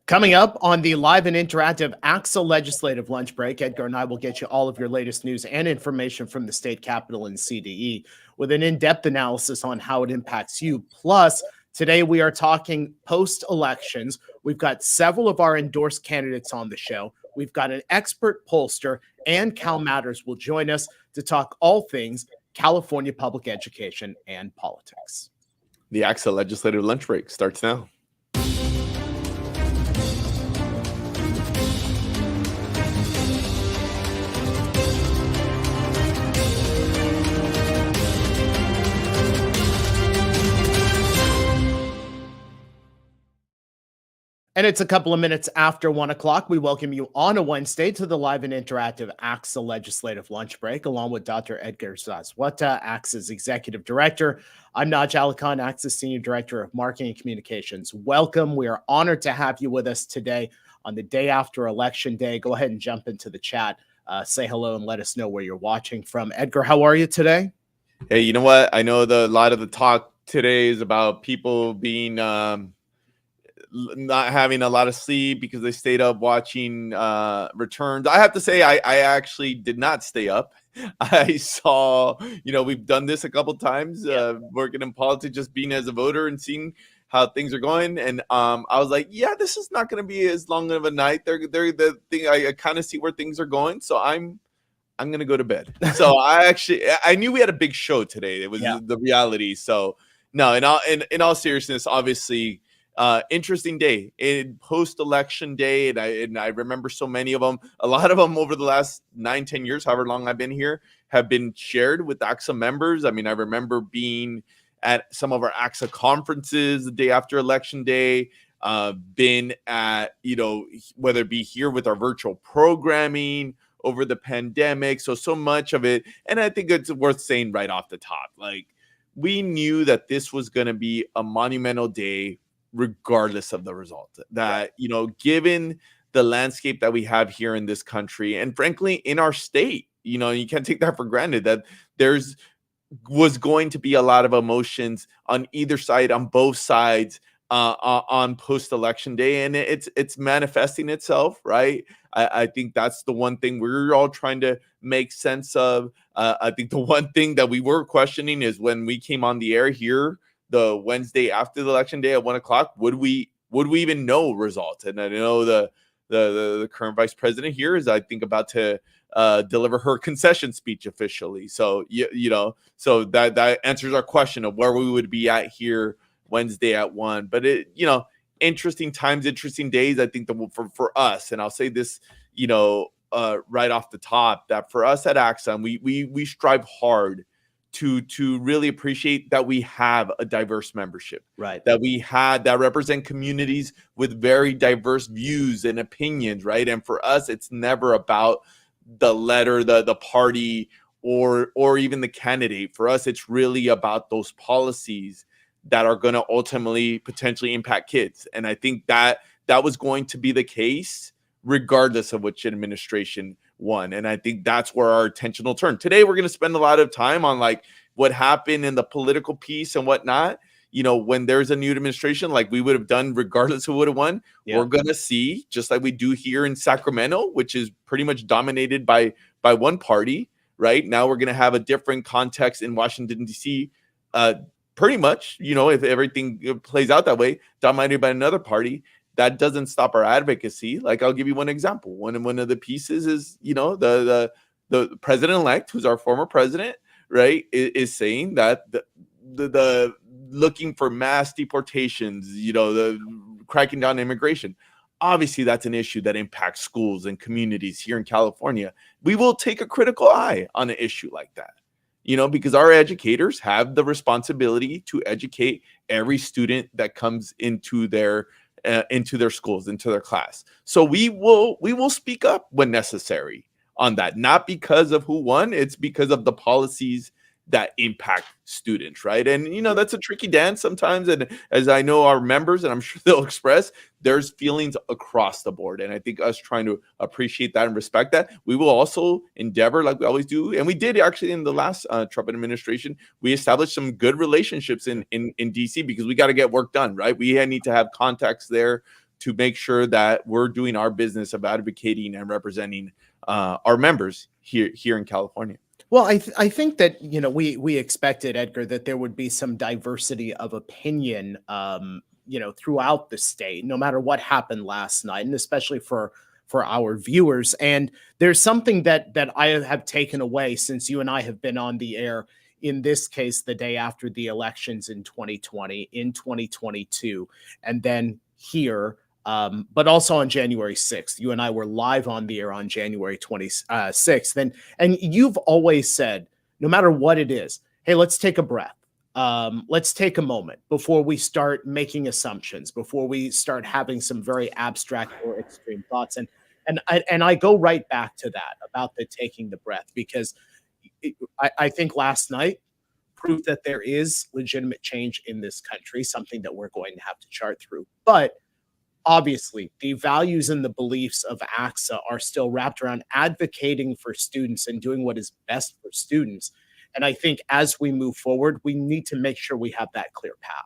Coming up on the live and interactive ACSA legislative lunch break, Edgar and I will get you all of your latest news and information from the state capitol and CDE with an in-depth analysis on how it impacts you. Plus, today we are talking post-elections. We've got several of our endorsed candidates on the show. We've got an expert pollster, and Cal Matters will join us to talk all things California public education and politics. The ACSA legislative lunch break starts now. And it's a couple of minutes after 1 o'clock. We welcome you on a Wednesday to the live and interactive ACSA legislative lunch break, along with Dr. Edgar Zazwata, ACSA's executive director. I'm Naj Alikan, ACSA's senior director of marketing and communications. Welcome. We are honored to have you with us today on the day after Election Day. Go ahead and jump into the chat, say hello, and let us know where you're watching from. Edgar, how are you today? Hey, you know what? I know a lot of the talk today is about people being not having a lot of sleep because they stayed up watching returns. I have to say, I actually did not stay up. I saw, we've done this a couple times, working in politics, just being as a voter and seeing how things are going. And I was like, yeah, this is not going to be as long of a night. They're the thing. I kind of see where things are going. So I'm going to go to bed. So I knew we had a big show today. It was the reality. So no, in all seriousness, obviously, interesting day in post-election day, and I remember so many of them. A lot of them over the last 9-10 years, however long I've been here, have been shared with ACSA members. I mean, I remember being at some of our ACSA conferences the day after election day, been at, whether it be here with our virtual programming over the pandemic. So much of it, and I think it's worth saying right off the top, like, we knew that this was going to be a monumental day regardless of the result, that, given the landscape that we have here in this country and frankly in our state, you can't take that for granted, that was going to be a lot of emotions on either side, on both sides, on post-election day, and it's manifesting itself, right? I think that's the one thing we're all trying to make sense of. I think the one thing that we were questioning is when we came on the air here the Wednesday after the election day at 1 o'clock, would we even know results? And I know the current vice president here is, I think, about to deliver her concession speech officially. So so that answers our question of where we would be at here Wednesday at 1. But interesting times, interesting days. I think that for us, and I'll say this, right off the top, that for us at ACSA, we strive hard to really appreciate that we have a diverse membership, right? That represent communities with very diverse views and opinions, right? And for us, it's never about the letter, the party, or even the candidate. For us, it's really about those policies that are going to ultimately potentially impact kids. And I think that was going to be the case regardless of which administration won. And I think that's where our attention will turn. Today, we're going to spend a lot of time on like what happened in the political piece and whatnot. When there's a new administration, like we would have done regardless of who would have won, we're going to see, just like we do here in Sacramento, which is pretty much dominated by one party, right? Now we're going to have a different context in Washington, D.C., pretty much, if everything plays out that way, dominated by another party. That doesn't stop our advocacy. Like, I'll give you one example. One of the pieces is, the president-elect, who's our former president, right, is saying that the looking for mass deportations, the cracking down on immigration. Obviously, that's an issue that impacts schools and communities here in California. We will take a critical eye on an issue like that, because our educators have the responsibility to educate every student that comes into their schools, into their class. So we will speak up when necessary on that, not because of who won, it's because of the policies that impact students, right? And that's a tricky dance sometimes, and as I know our members, and I'm sure they'll express, there's feelings across the board, and I think us trying to appreciate that and respect that, we will also endeavor, like we always do, and we did actually in the last Trump administration, we established some good relationships in DC, because we got to get work done, right? We need to have contacts there to make sure that we're doing our business of advocating and representing our members here in California. Well, I think that, you know, we expected, Edgar, that there would be some diversity of opinion, you know, throughout the state, no matter what happened last night, and especially for our viewers. And there's something that I have taken away since you and I have been on the air. In this case, the day after the elections in 2020, in 2022, and then here. But also on January 6th. You and I were live on the air on January 26th. And you've always said, no matter what it is, hey, let's take a breath. Let's take a moment before we start making assumptions, before we start having some very abstract or extreme thoughts. And I go right back to that about the taking the breath, because I think last night proved that there is legitimate change in this country, something that we're going to have to chart through. But obviously, the values and the beliefs of ACSA are still wrapped around advocating for students and doing what is best for students. And I think as we move forward, we need to make sure we have that clear path.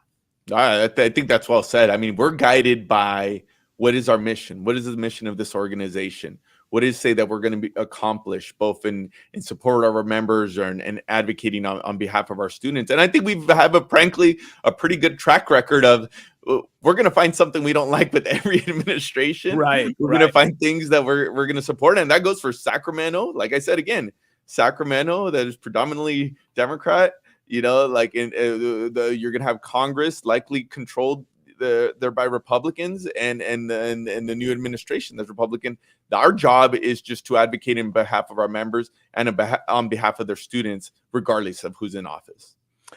I think that's well said. I mean, we're guided by what is our mission? What is the mission of this organization? What is say that we're going to be accomplished both in support of our members and advocating on behalf of our students? And I think we have frankly a pretty good track record of we're going to find something we don't like with every administration. Right. We're going to find things that we're going to support. And that goes for Sacramento. Like I said, again, Sacramento, that is predominantly Democrat, you know, like you're going to have Congress likely controlled they're by Republicans and the new administration that's Republican. Our job is just to advocate in behalf of our members and on behalf of their students, regardless of who's in office.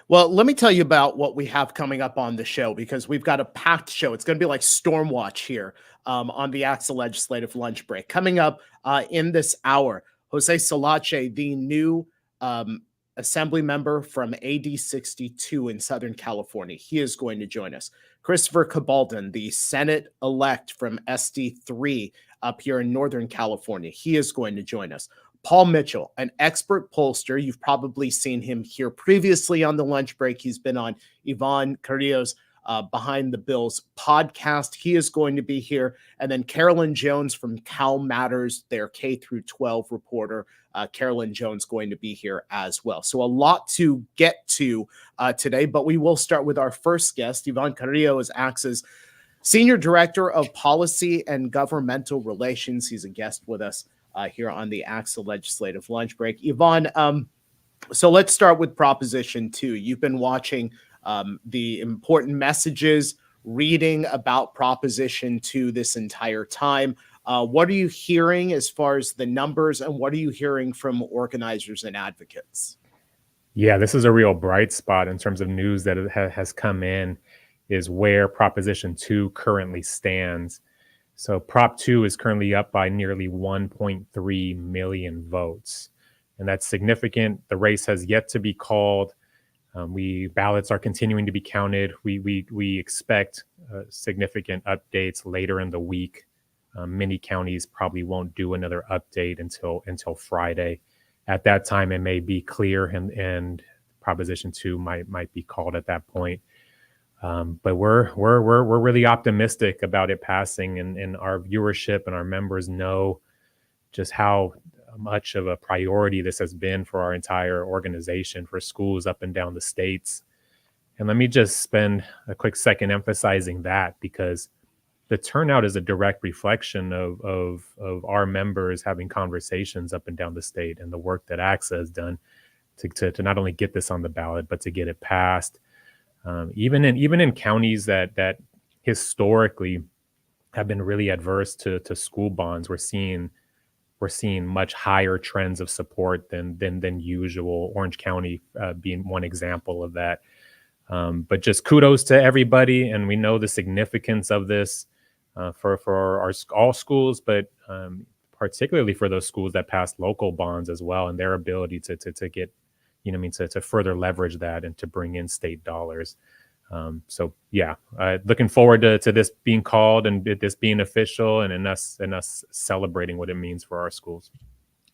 Well, let me tell you about what we have coming up on the show, because we've got a packed show. It's going to be like Stormwatch here on the ACSA Legislative Lunch Break. Coming up in this hour, Jose Solache, the new Assembly member from AD 62 in Southern California. He is going to join us. Christopher Cabalden, the Senate-elect from SD3 up here in Northern California. He is going to join us. Paul Mitchell, an expert pollster. You've probably seen him here previously on the lunch break. He's been on Ivan Carrillo's Behind the Bills podcast. He is going to be here. And then Carolyn Jones from Cal Matters, their K through 12 reporter. Carolyn Jones going to be here as well. So a lot to get to today, but we will start with our first guest. Ivan Carrillo is ACSA's Senior Director of Policy and Governmental Relations. He's a guest with us here on the ACSA Legislative Lunch Break. Ivan, so let's start with Proposition 2. You've been watching the important messages, reading about Proposition 2 this entire time. What are you hearing as far as the numbers, and what are you hearing from organizers and advocates? Yeah, this is a real bright spot in terms of news that has come in, is where Proposition 2 currently stands. So Prop 2 is currently up by nearly 1.3 million votes, and that's significant. The race has yet to be called. Ballots are continuing to be counted. We expect significant updates later in the week. Many counties probably won't do another update until Friday. At that time, it may be clear, and Proposition 2 might be called at that point. But we're really optimistic about it passing, and our viewership and our members know just how much of a priority this has been for our entire organization, for schools up and down the states. And let me just spend a quick second emphasizing that, because the turnout is a direct reflection of our members having conversations up and down the state, and the work that ACSA has done to not only get this on the ballot, but to get it passed. Even in counties that historically have been really adverse to school bonds, we're seeing much higher trends of support than usual. Orange County being one example of that. But just kudos to everybody, and we know the significance of this for all schools, but particularly for those schools that passed local bonds as well, and their ability to get, to further leverage that and to bring in state dollars. So yeah, looking forward to this being called and this being official, and us celebrating what it means for our schools.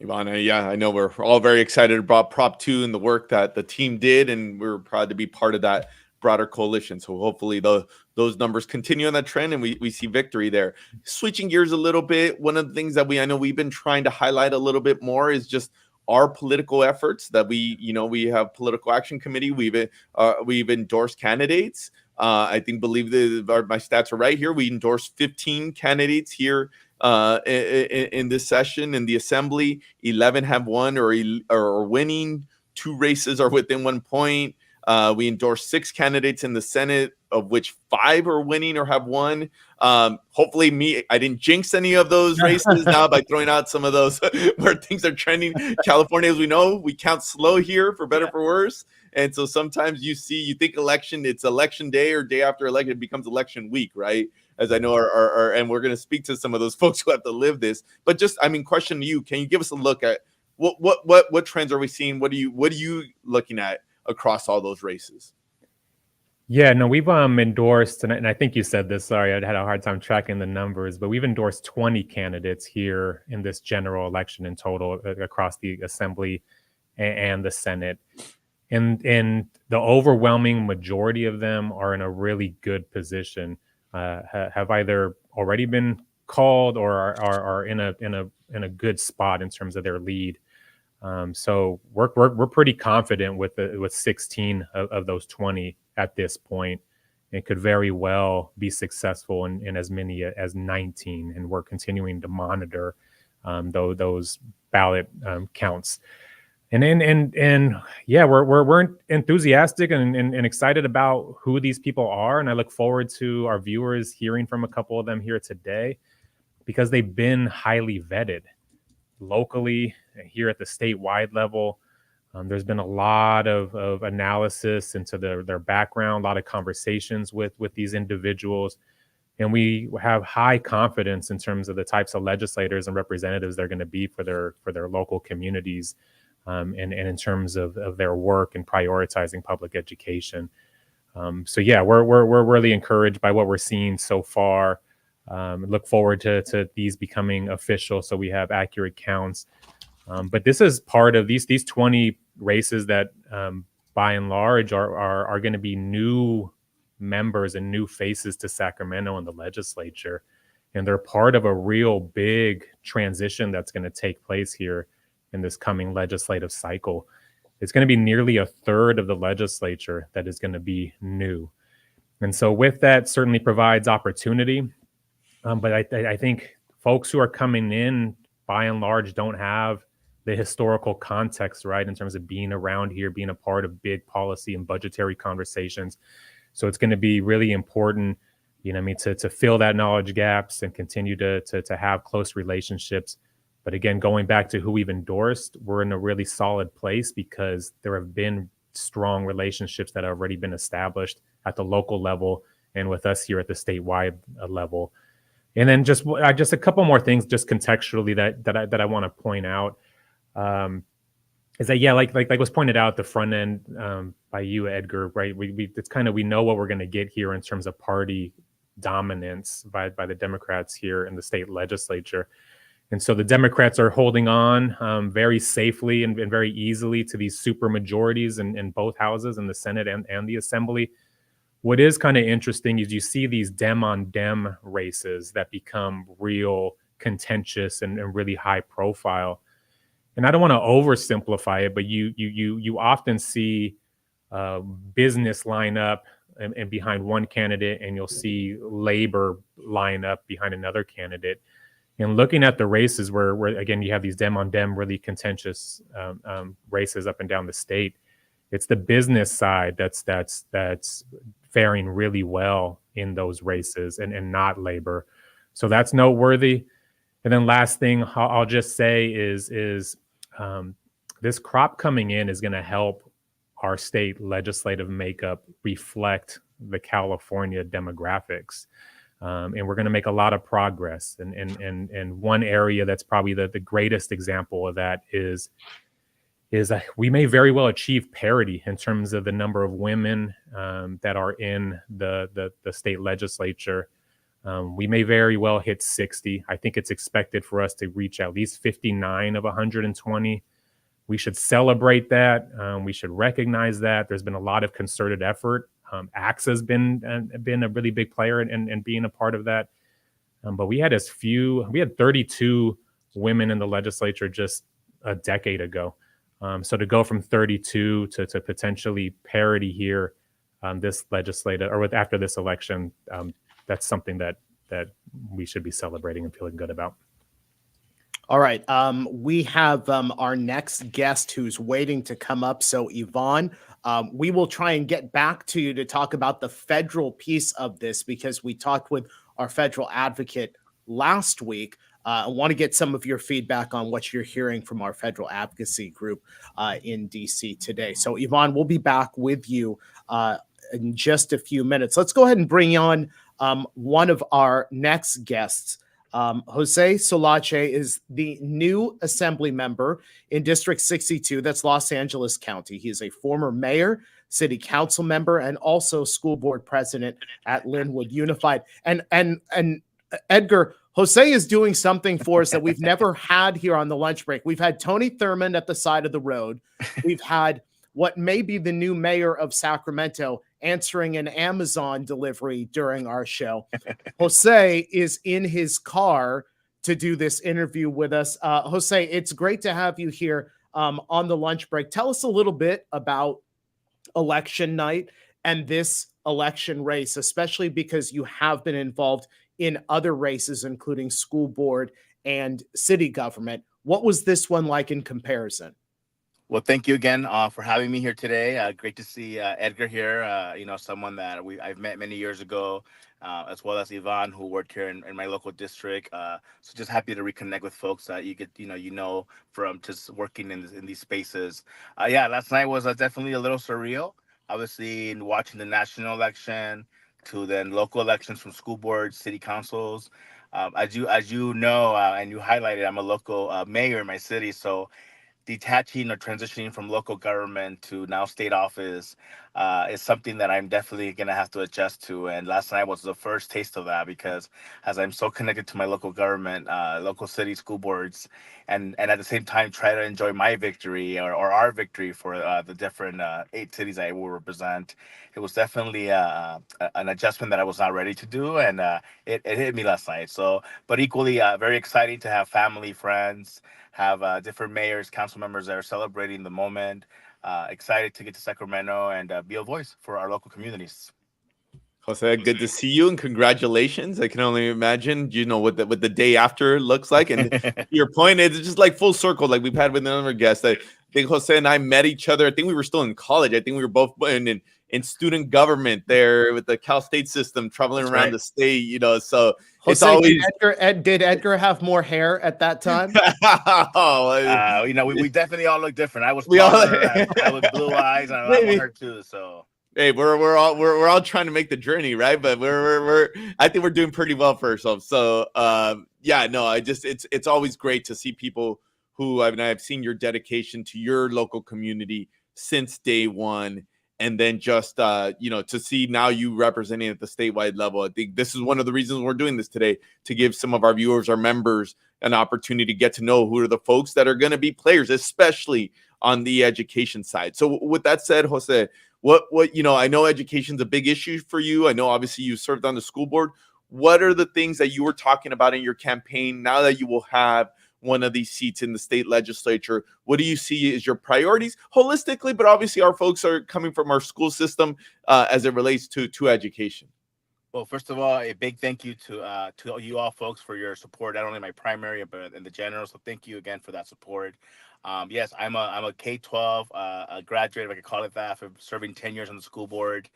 Ivana, yeah, I know we're all very excited about Prop 2 and the work that the team did, and we're proud to be part of that broader coalition. So hopefully those numbers continue on that trend and we see victory there. Switching gears a little bit, one of the things that I know we've been trying to highlight a little bit more is just our political efforts that we have political action committee. We've endorsed candidates. I believe my stats are right here. We endorsed 15 candidates here in this session in the assembly. 11 have won or are winning. 2 races are within 1 point. We endorsed 6 candidates in the Senate, of which 5 are winning or have won. Hopefully I didn't jinx any of those races now by throwing out some of those where things are trending. California, as we know, we count slow here for better for worse. And so sometimes you think it's election day or day after election, it becomes election week, right? As I know, and we're going to speak to some of those folks who have to live this. But just, question to you, can you give us a look at what trends are we seeing? What are you looking at across all those races? Yeah, no, we've endorsed, and I think you said this, sorry, I had a hard time tracking the numbers, but we've endorsed 20 candidates here in this general election in total across the Assembly and the Senate. And the overwhelming majority of them are in a really good position, have either already been called or are in a good spot in terms of their lead. So we're pretty confident with 16 of those 20 at this point, and could very well be successful in as many as 19. And we're continuing to monitor those ballot counts. And yeah, we're enthusiastic and excited about who these people are, and I look forward to our viewers hearing from a couple of them here today, because they've been highly vetted locally here at the statewide level. There's been a lot of analysis into their background, a lot of conversations with these individuals, and we have high confidence in terms of the types of legislators and representatives they're going to be for their local communities. And in terms of their work and prioritizing public education. So yeah, we're really encouraged by what we're seeing so far. Look forward to these becoming official so we have accurate counts. But this is part of these 20 races that by and large are going to be new members and new faces to Sacramento and the legislature. And they're part of a real big transition that's going to take place here in this coming legislative cycle. It's going to be nearly a third of the legislature that is going to be new. And so with that certainly provides opportunity. But I think folks who are coming in by and large don't have the historical context, right, in terms of being around here, being a part of big policy and budgetary conversations. So it's going to be really important, to fill that knowledge gaps and continue to have close relationships. But again, going back to who we've endorsed, we're in a really solid place because there have been strong relationships that have already been established at the local level and with us here at the statewide level. And then just a couple more things, just contextually that I want to point out, is that like was pointed out at the front end by you, Edgar, right? We know what we're going to get here in terms of party dominance by the Democrats here in the state legislature. And so the Democrats are holding on very safely and very easily to these super majorities in both houses, in the Senate and the Assembly. What is kind of interesting is you see these Dem on Dem races that become real contentious and really high profile. And I don't want to oversimplify it, but you often see business line up and behind one candidate, and you'll see labor line up behind another candidate. And looking at the races where again, you have these Dem on Dem, really contentious races up and down the state, it's the business side that's faring really well in those races and not labor. So that's noteworthy. And then last thing I'll just say is this crop coming in is going to help our state legislative makeup reflect the California demographics. And we're going to make a lot of progress. And one area that's probably the greatest example of that is we may very well achieve parity in terms of the number of women that are in the state legislature. We may very well hit 60. I think it's expected for us to reach at least 59 of 120. We should celebrate that. We should recognize that. There's been a lot of concerted effort ACSA has been a really big player in being a part of that. But we had 32 women in the legislature just a decade ago. So to go from 32 to potentially parity here, this legislative or after this election, that's something that we should be celebrating and feeling good about. All right. We have our next guest who's waiting to come up. So, Yvonne, we will try and get back to you to talk about the federal piece of this because we talked with our federal advocate last week. I want to get some of your feedback on what you're hearing from our federal advocacy group in DC today. So, Yvonne, we'll be back with you in just a few minutes. Let's go ahead and bring on one of our next guests. Jose Solache is the new assembly member in District 62. That's Los Angeles County. He is a former mayor, city council member, and also school board president at Linwood Unified. And Edgar, Jose is doing something for us that we've never had here on the lunch break. We've had Tony Thurmond at the side of the road. We've had what may be the new mayor of Sacramento answering an Amazon delivery during our show. Jose is in his car to do this interview with us. Jose, it's great to have you here on the lunch break. Tell us a little bit about election night and this election race, especially because you have been involved in other races, including school board and city government. What was this one like in comparison? Well, thank you again for having me here today. Great to see Edgar here, someone that I've met many years ago, as well as Yvonne, who worked here in my local district. So just happy to reconnect with folks that you get, from just working in these spaces. Last night was definitely a little surreal. Obviously, in watching the national election to then local elections from school boards, city councils. As you know, and you highlighted, I'm a local mayor in my city, so detaching or transitioning from local government to now state office is something that I'm definitely going to have to adjust to. And last night was the first taste of that because as I'm so connected to my local government, local city school boards, and at the same time try to enjoy my victory or our victory for the different 8 cities I will represent, it was definitely an adjustment that I was not ready to do. And it hit me last night. So, but equally very exciting to have family, friends, have different mayors, council members that are celebrating the moment. Excited to get to Sacramento and be a voice for our local communities. Jose, good to see you and congratulations. I can only imagine, what the day after looks like. And to your point, it's just like full circle, like we've had with another guest. I think Jose and I met each other. I think we were still in college. I think we were both in student government there with the Cal State system, traveling That's around right. the state, so Jose, it's always did Edgar have more hair at that time? We definitely all look different. I was We all- taller, I with blue eyes, and I have her too. So hey, we're all trying to make the journey, right? But I think we're doing pretty well for ourselves. So it's always great to see people who I've seen your dedication to your local community since day one. And then just, to see now you representing at the statewide level. I think this is one of the reasons we're doing this today, to give some of our viewers, our members, an opportunity to get to know who are the folks that are going to be players, especially on the education side. So with that said, Jose, what I know education's a big issue for you. I know obviously you served on the school board. What are the things that you were talking about in your campaign now that you will have one of these seats in the state legislature? What do you see as your priorities holistically? But obviously our folks are coming from our school system as it relates to education. Well, first of all, a big thank you to you all folks for your support, not only my primary, but in the general. So thank you again for that support. Yes, I'm a K-12 a graduate, if I could call it that, for serving 10 years on the school board.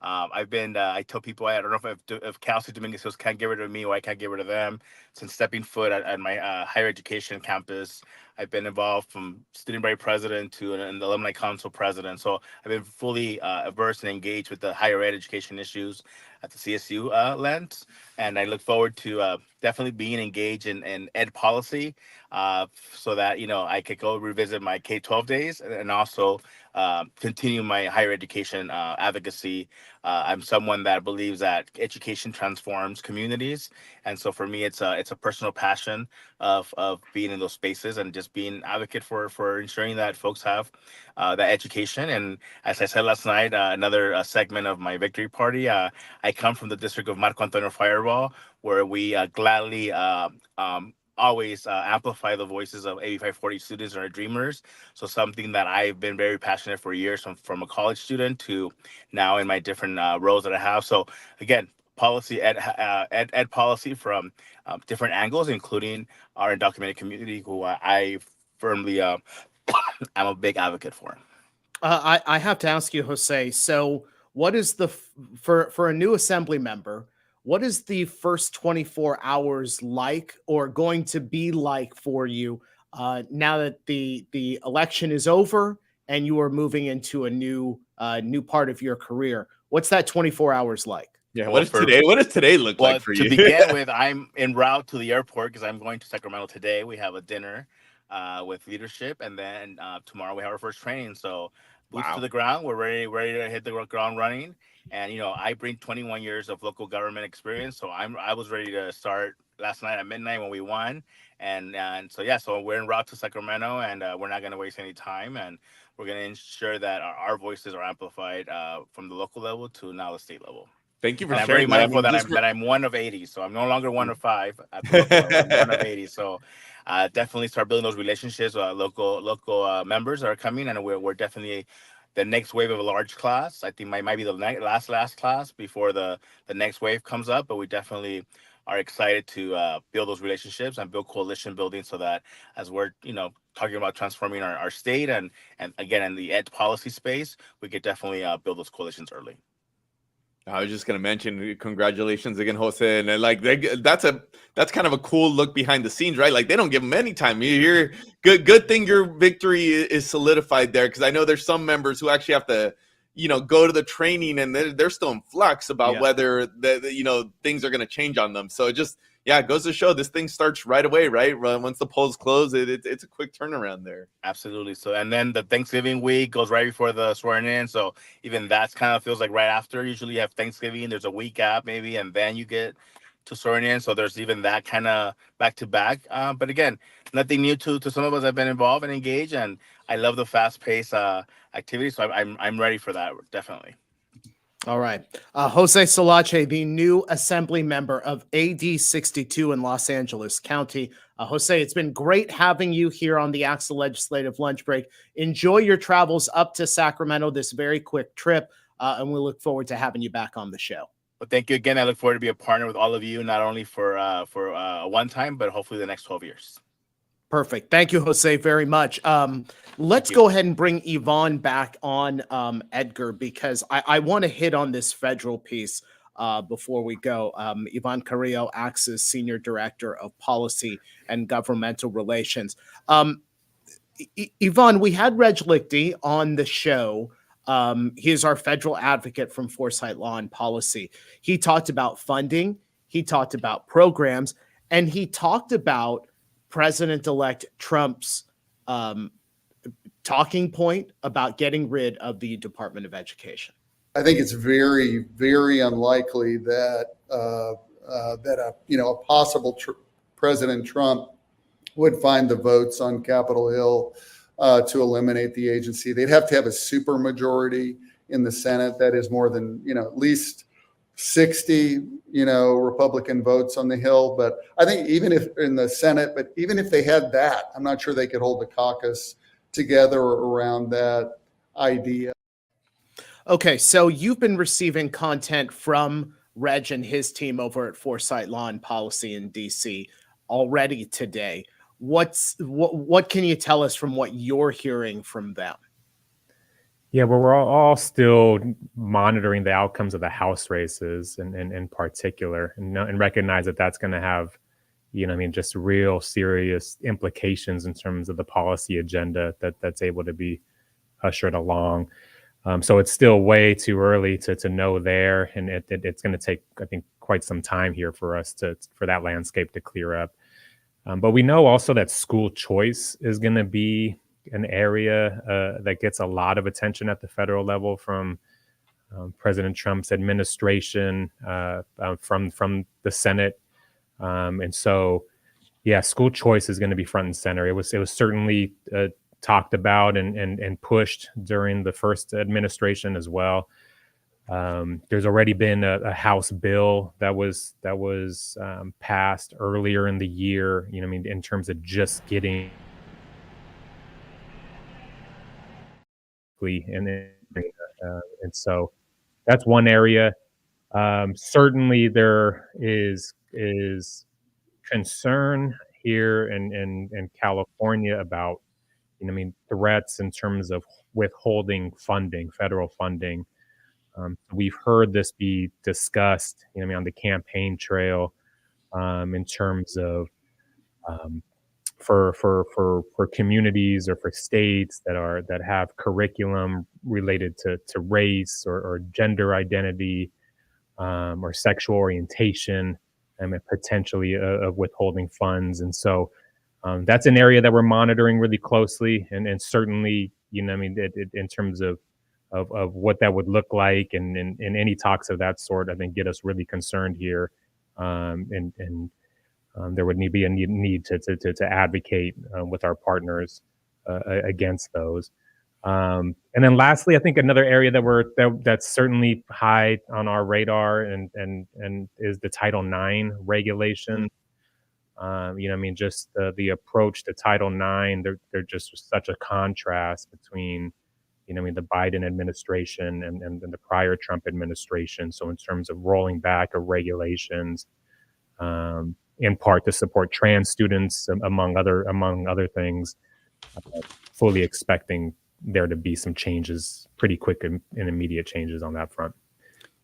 I've been, I tell people, I don't know if Kelsey Dominguez can't get rid of me or I can't get rid of them. Since stepping foot at my higher education campus, I've been involved from student body president to an alumni council president. So I've been fully versed and engaged with the higher ed education issues at the CSU lens. And I look forward to definitely being engaged in ed policy so that, I could go revisit my K-12 days and also continue my higher education advocacy. I'm someone that believes that education transforms communities, and so for me, it's a personal passion of being in those spaces and just being advocate for ensuring that folks have that education. And as I said last night, another segment of my victory party. I come from the district of Marco Antonio Fireball, where we gladly always amplify the voices of 8540 students and our dreamers. So something that I've been very passionate for years, from a college student to now in my different roles that I have. So again, policy ed policy from different angles, including our undocumented community, who I firmly am a big advocate for. I have to ask you, Jose. So, what is for a new assembly member? What is the first 24 hours like, or going to be like for you now that the election is over and you are moving into a new part of your career? What's that 24 hours like? Yeah, Well, what does today look Well, like for to you? begin with, I'm en route to the airport because I'm going to Sacramento today. We have a dinner with leadership, and then tomorrow we have our first training. So boots to Wow. the ground. We're ready to hit the ground running. And I bring 21 years of local government experience, so I was ready to start last night at midnight when we won. And so yeah, so we're en route to Sacramento, and we're not going to waste any time, and we're going to ensure that our voices are amplified from the local level to now the state level. Thank you for And I'm very sharing that. I mindful mean, that I'm one of 80, so I'm no longer one of 5 at the local level. I'm one of 80, so definitely start building those relationships with local members that are coming, and we're definitely the next wave of a large class. I think might be the last class before the next wave comes up, but we definitely are excited to build those relationships and build coalition building, so that as we're talking about transforming our state and again in the ed policy space, we could definitely build those coalitions early. I was just gonna mention, congratulations again, Jose, and that's kind of a cool look behind the scenes, right? Like they don't give them any time. You're good thing your victory is solidified there, because I know there's some members who actually have to, go to the training, and they're still in flux about whether things are gonna change on them. So it goes to show this thing starts right away, right? Once the polls close, it's a quick turnaround there. Absolutely. So, and then the Thanksgiving week goes right before the swearing in. So even that's kind of feels like right after. Usually you have Thanksgiving, there's a week gap maybe, and then you get to swearing in. So there's even that kind of back to back. But again, nothing new to some of us have been involved and engaged, and I love the fast paced activity. So I'm ready for that, definitely. All right. Jose Solache, the new assembly member of AD 62 in Los Angeles County. Jose, it's been great having you here on the ACSA Legislative Lunch Break. Enjoy your travels up to Sacramento, this very quick trip, and we look forward to having you back on the show. Well, thank you again. I look forward to be a partner with all of you, not only for one time, but hopefully the next 12 years. Perfect. Thank you, Jose, very much. Let's go ahead and bring Yvonne back on, Edgar, because I want to hit on this federal piece before we go. Yvonne Carrillo, ACSA's Senior Director of Policy and Governmental Relations. Yvonne, we had Reg Lichty on the show. He is our federal advocate from Foresight Law and Policy. He talked about funding, he talked about programs, and he talked about President-elect Trump's talking point about getting rid of the Department of Education. I think it's very, very unlikely that a possible President Trump would find the votes on Capitol Hill to eliminate the agency. They'd have to have a supermajority in the Senate that is more than at least 60 Republican votes on the Hill. But I think even if in the Senate, but even if they had that, I'm not sure they could hold a caucus together around that idea. Okay, so you've been receiving content from Reg and his team over at Foresight Law and Policy in DC already today. What can you tell us from what you're hearing from them? Yeah, well, we're all still monitoring the outcomes of the House races and in particular, and recognize that that's going to have, just real serious implications in terms of the policy agenda that's able to be ushered along. So it's still way too early to know there, and it's going to take, I think, quite some time here for that landscape to clear up. But we know also that school choice is going to be an area that gets a lot of attention at the federal level from President Trump's administration, from the Senate, and so yeah, school choice is going to be front and center. It was certainly talked about and pushed during the first administration as well. There's already been a House bill that was passed earlier in the year. I mean, in terms of just getting and so that's one area. Certainly, there is concern here in California about, I mean, threats in terms of withholding funding, federal funding. We've heard this be discussed, I mean, on the campaign trail, in terms of for communities or for states that have curriculum related to race or gender identity, or sexual orientation, and potentially of withholding funds. And so that's an area that we're monitoring really closely, and certainly, I mean, in terms of what that would look like, and any talks of that sort, I think get us really concerned here, and there would be a need to advocate with our partners against those. And then lastly, I think another area that's certainly high on our radar and is the Title IX regulation. I mean, just the approach to Title IX, they're just such a contrast between, I mean, the Biden administration and the prior Trump administration. So in terms of rolling back of regulations, in part to support trans students, among other things, fully expecting there to be some changes, pretty quick and immediate changes on that front.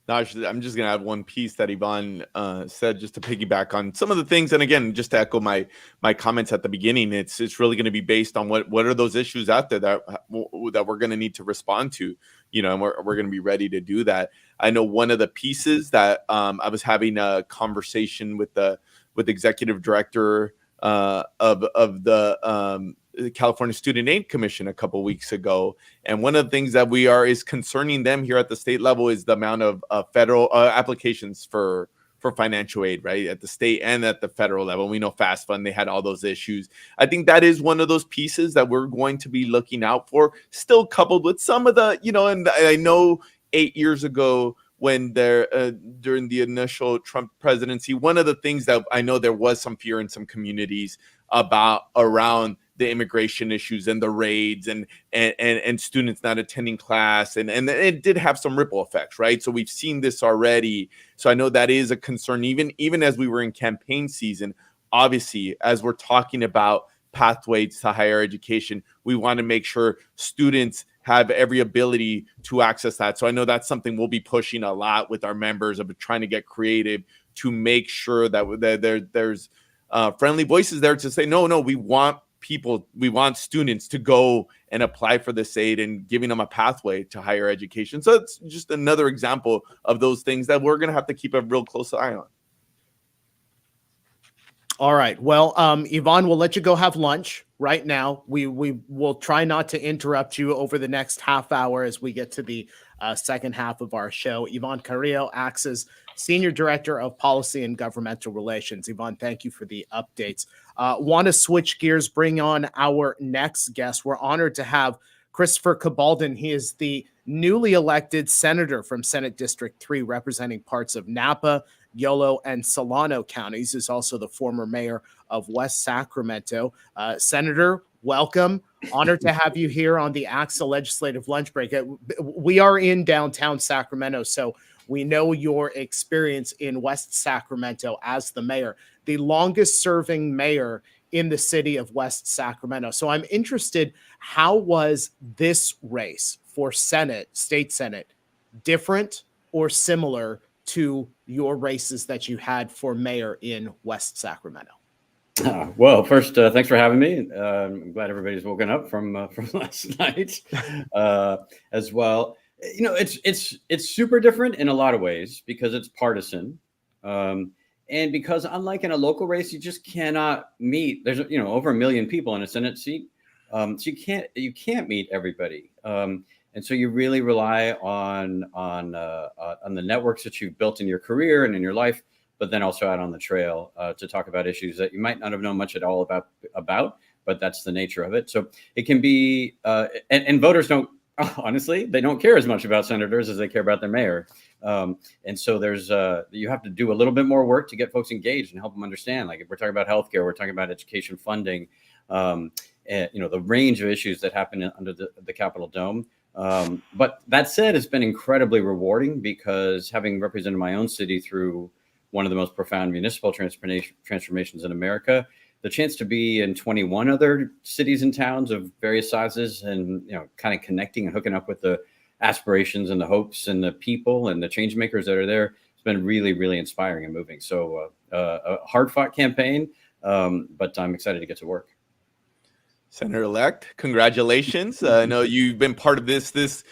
Naj, I'm just going to add one piece that Yvonne said, just to piggyback on some of the things. And again, just to echo my comments at the beginning, it's really going to be based on what are those issues out there that we're going to need to respond to, and we're going to be ready to do that. I know one of the pieces that I was having a conversation with the executive director of the California Student Aid Commission a couple weeks ago, and one of the things that is concerning them here at the state level is the amount of federal applications for financial aid, right, at the state and at the federal level. We know Fast Fund, they had all those issues. I think that is one of those pieces that we're going to be looking out for, still coupled with some of the, and I know 8 years ago, when during the initial Trump presidency, one of the things that I know there was some fear in some communities around the immigration issues and the raids and students not attending class, and it did have some ripple effects, right? So we've seen this already. So I know that is a concern, even as we were in campaign season. Obviously, as we're talking about pathways to higher education, we want to make sure students have every ability to access that. So I know that's something we'll be pushing a lot with our members, of trying to get creative to make sure that there's friendly voices there to say, no, we want students to go and apply for this aid, and giving them a pathway to higher education. So it's just another example of those things that we're going to have to keep a real close eye on. All right. Well, Yvonne, we'll let you go have lunch right now. We will try not to interrupt you over the next half hour as we get to the second half of our show. Yvonne Carrillo, ACSA's Senior Director of Policy and Governmental Relations. Yvonne, thank you for the updates. Want to switch gears, bring on our next guest. We're honored to have Christopher Cabaldon. He is the newly elected senator from Senate District 3, representing parts of Napa, Yolo, and Solano counties. Is also the former mayor of West Sacramento. Senator, welcome. Honored to have you here on the ACSA Legislative Lunch Break. We are in downtown Sacramento, so we know your experience in West Sacramento as the mayor, the longest serving mayor in the city of West Sacramento. So I'm interested, how was this race for Senate, state Senate, different or similar to your races that you had for mayor in West Sacramento? Well, first, thanks for having me. I'm glad everybody's woken up from last night as well. It's super different in a lot of ways because it's partisan. And because unlike in a local race, you just cannot meet, there's, over 1 million people in a Senate seat. So you can't meet everybody. And so you really rely on the networks that you've built in your career and in your life, but then also out on the trail to talk about issues that you might not have known much at all about, but that's the nature of it. So it can be, and voters don't, honestly, they don't care as much about senators as they care about their mayor. And so you have to do a little bit more work to get folks engaged and help them understand. Like if we're talking about healthcare, we're talking about education funding, and, the range of issues that happen under the Capitol Dome. But that said, it's been incredibly rewarding because having represented my own city through one of the most profound municipal transformations in America, the chance to be in 21 other cities and towns of various sizes and, kind of connecting and hooking up with the aspirations and the hopes and the people and the change makers that are there, it's been really, really inspiring and moving. So a hard fought campaign, but I'm excited to get to work. Senator-elect, congratulations. I know you've been part of this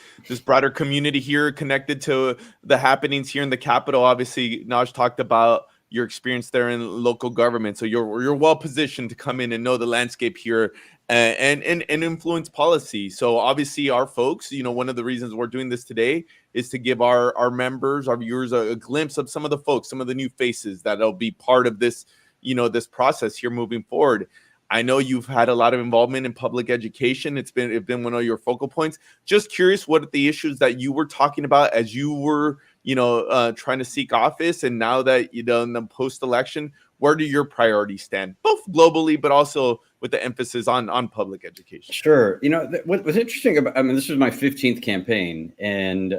broader community here connected to the happenings here in the Capitol. Obviously, Naj talked about your experience there in local government. So you're well positioned to come in and know the landscape here and influence policy. So obviously our folks, one of the reasons we're doing this today is to give our members, our viewers a glimpse of some of the folks, some of the new faces that'll be part of this, this process here moving forward. I know you've had a lot of involvement in public education. It's been one of your focal points. Just curious what the issues that you were talking about as you were, trying to seek office, and now that in the post-election, where do your priorities stand, both globally but also with the emphasis on public education? Sure. What was interesting about, this was my 15th campaign, and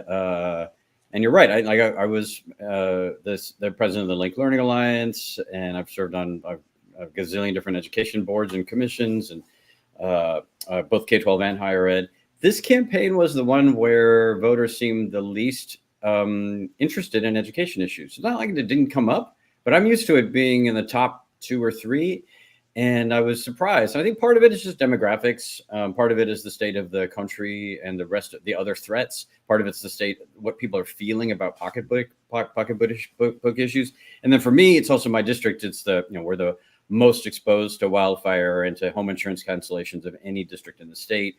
you're right. I was the president of the Link Learning Alliance, and I've served on a gazillion different education boards and commissions, and both K-12 and higher ed. This campaign was the one where voters seemed the least interested in education issues. It's not like it didn't come up, but I'm used to it being in the top 2 or 3. And I was surprised. I think part of it is just demographics. Part of it is the state of the country and the rest of the other threats. Part of it's the state, what people are feeling about pocketbook issues. And then for me, it's also my district. It's we're the most exposed to wildfire and to home insurance cancellations of any district in the state.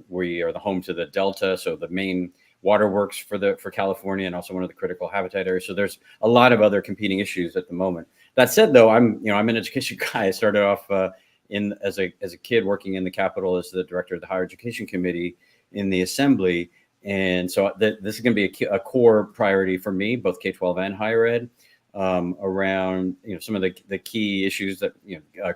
We are the home to the Delta, so the main waterworks for California, and also one of the critical habitat areas. So there's a lot of other competing issues at the moment. That said, though, I'm an education guy. I started off as a kid working in the Capitol as the director of the Higher Education Committee in the Assembly, and so this is going to be a core priority for me, both K-12 and higher ed. Around some of the key issues that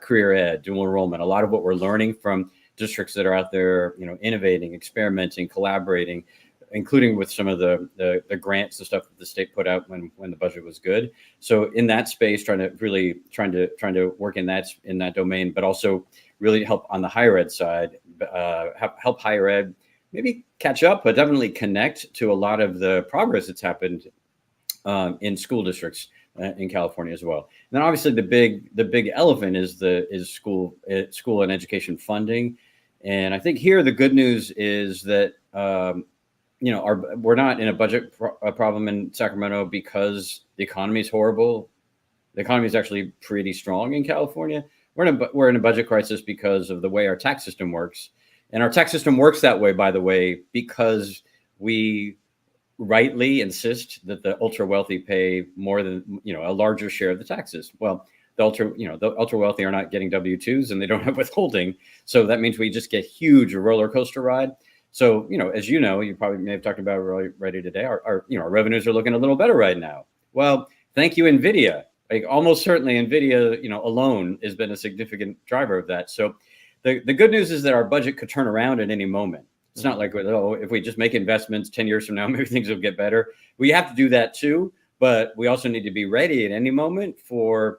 career ed, dual enrollment, a lot of what we're learning from districts that are out there, innovating, experimenting, collaborating, including with some of the grants, the stuff that the state put out when the budget was good. So in that space, trying to work in that domain, but also really help on the higher ed side, help higher ed maybe catch up, but definitely connect to a lot of the progress that's happened in school districts in California as well. And then obviously the big elephant is school and education funding. And I think here the good news is that we're not in a budget problem in Sacramento because the economy is horrible. The economy is actually pretty strong in California. We're in a budget crisis because of the way our tax system works. And our tax system works that way, by the way, because we rightly insist that the ultra wealthy pay more than a larger share of the taxes. Well, the ultra wealthy are not getting W-2s and they don't have withholding, so that means we just get huge roller coaster ride. So as you probably may have talked about already today, our revenues are looking a little better right now. Well, thank you, NVIDIA. Like almost certainly NVIDIA alone has been a significant driver of that. So the good news is that our budget could turn around at any moment. It's not like, if we just make investments 10 years from now, maybe things will get better. We have to do that too, but we also need to be ready at any moment for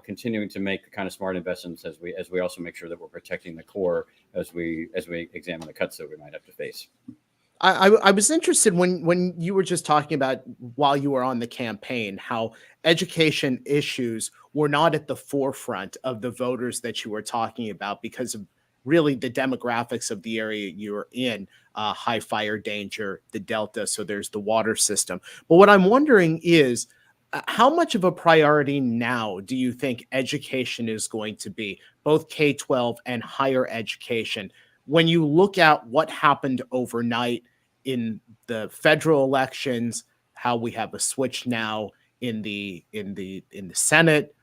continuing to make the kind of smart investments as we also make sure that we're protecting the core as we examine the cuts that we might have to face. I was interested when you were just talking about while you were on the campaign, how education issues were not at the forefront of the voters that you were talking about because of really the demographics of the area you're in, high fire danger, the Delta. So there's the water system. But what I'm wondering is, How much of a priority now do you think education is going to be, both K-12 and higher education, when you look at what happened overnight in the federal elections, how we have a switch now in the Senate?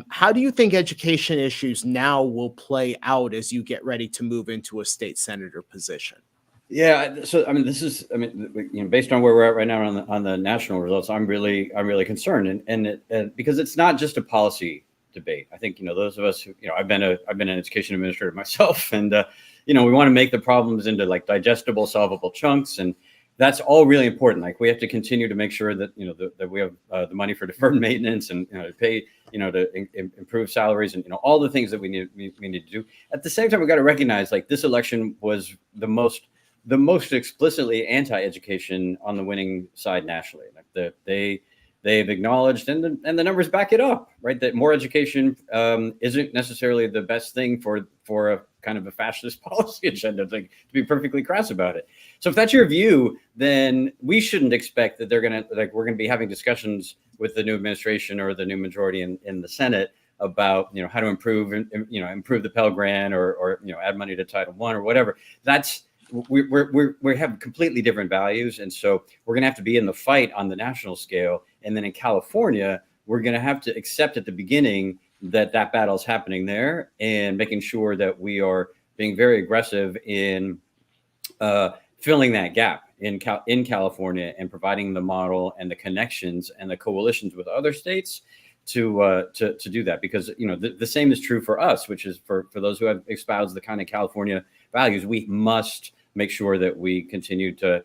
How do you think education issues now will play out as you get ready to move into a state senator position? Yeah, so I mean, based on where we're at right now on the national results, I'm really concerned, and because it's not just a policy debate. I think those of us who I've been an education administrator myself, and we want to make the problems into like digestible, solvable chunks, and that's all really important. Like we have to continue to make sure that that we have the money for deferred maintenance and to pay to improve salaries and all the things that we need to do. At the same time, we've got to recognize like this election was the most explicitly anti-education on the winning side nationally. Like they've acknowledged, and the numbers back it up, right? That more education isn't necessarily the best thing for a kind of a fascist policy agenda. To be perfectly crass about it. So if that's your view, then we shouldn't expect that we're gonna be having discussions with the new administration or the new majority in the Senate about how to improve the Pell Grant or add money to Title I or whatever. We have completely different values, and so we're going to have to be in the fight on the national scale. And then in California, we're going to have to accept at the beginning that battle is happening there, and making sure that we are being very aggressive in filling that gap in California and providing the model and the connections and the coalitions with other states to do that. Because the same is true for us, which is for those who have espoused the kind of California values. We must make sure that we continue to